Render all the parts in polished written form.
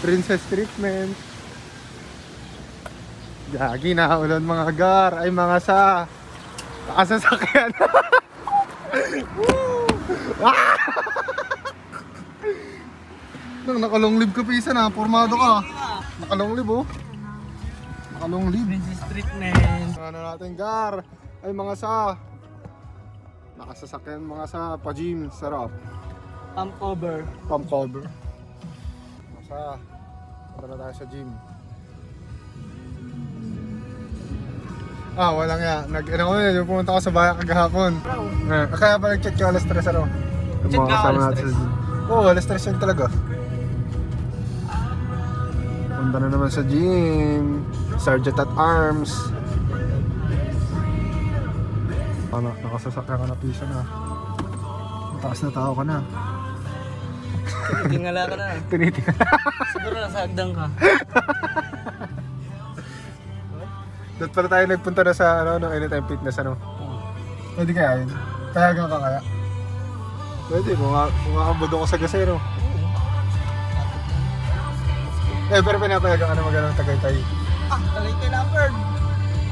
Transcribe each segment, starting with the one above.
Princess treatment. Gagi na ulan mga gar. Ay mga sa nakasasakyan. Nang nakalong live ka pisa na, formado ka. Nakalong live oh. Nakalong live. Princess treatment. Ano natin gar. Ay mga sa nakasasakyan mga sa pa-gym. Sarap. Pump cover. Pump cover. Mga sa punta na tayo sa gym. Walang ya. Yung pumunta ko sa bayan kagahapon. Kaya pa nag-chat ka alas 3 ano? Chat ka alas 3? Oo, alas 3 yun talaga. Punta na naman sa gym. Sergeant at Arms. Nakasasakyan ka na pisa na. Taas na tao ka na. Tinitingala ka na. Tinitingala. Siguro nasa hagdan ka. Doon pala tayo nagpunta na sa Anytime Fitness ano? Pwede kaya yun? Tayagan ka kaya? Pwede, kumakambod ako sa gasero. Pero pinapayagan ka na mag-ano Tagaytay. Tagaytay na bird.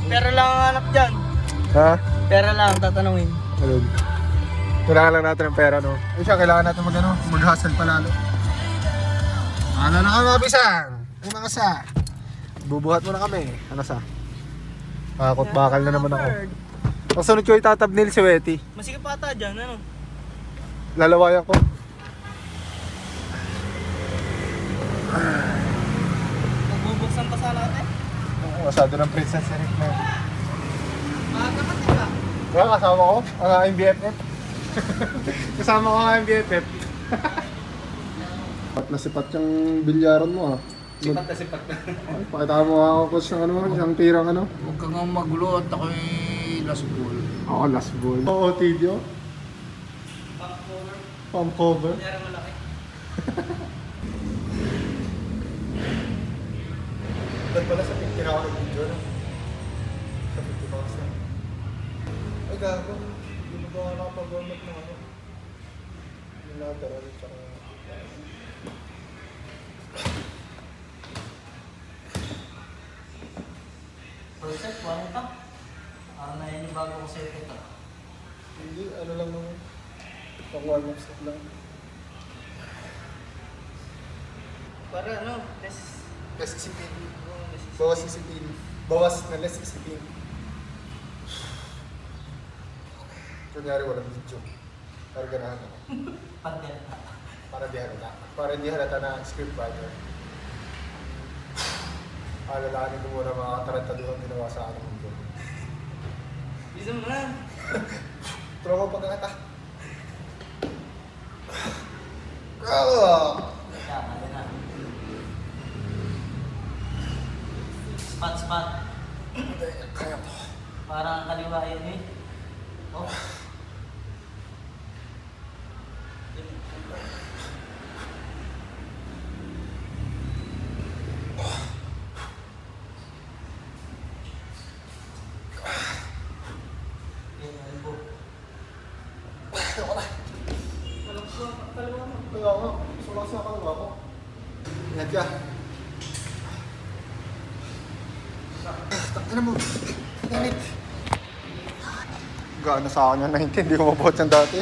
Pera lang ang hanap dyan. Ha? Pera lang, tatanungin. Ayun. Kailangan lang natin ng pera no? Ay siya, kailangan natin mag-hustle palalo. Ano na kami mabisan? Ay mga sa bubuhat mo na kami. Ano sa? Kakot bakal na naman ako. Ang sunod ko itatabnil si Wetty. Masikip ata dyan, ano? Lalawayan ko. Magbubuksan pa sana natin? Masado ng princess Eric na yun. Makakapati ka? Kaya kasama ko, ang aking BFF. Kasama ko ang aking BFF. Sipat na sipat yung bilyaran mo ah. Sipat na sipat na. Ay, pakita mo ako coach ng isang tirang ano. Huwag kang magulo at ako'y last ball. Ako last ball. Oo, Tidio. Pump cover. Pump cover. Kaya malaki. Ba't pala sa picture ako nag-video no? Sa 50,000. Ay gago. Hindi mo ba nakapag-warm-up ng ano? Yung lateral tsaka... Perfect, wala pa. Na yun yung bago ko sa ito. Hindi, ano lang naman. Pang warm-up stuff lang. Para ano, Less isipin. Bawas isipin. Bawas na less isipin. Kunyari walang video. Para ganahan ako. Pandenta. Para di halata na script writer. Alalahanin ko muna mga katarantaduhan ginawa sa akin mundo. Bisa mo na. Tulong ko pagkakata. Kaya na. Spot. Kaya to. Parang kaliwa yun eh. Oh. Kaya nga, sulas na kalwa ko. Ingat ka. Ano mo? Init. Gaano sa akin yung 19, hindi ko mabuhat yan dati.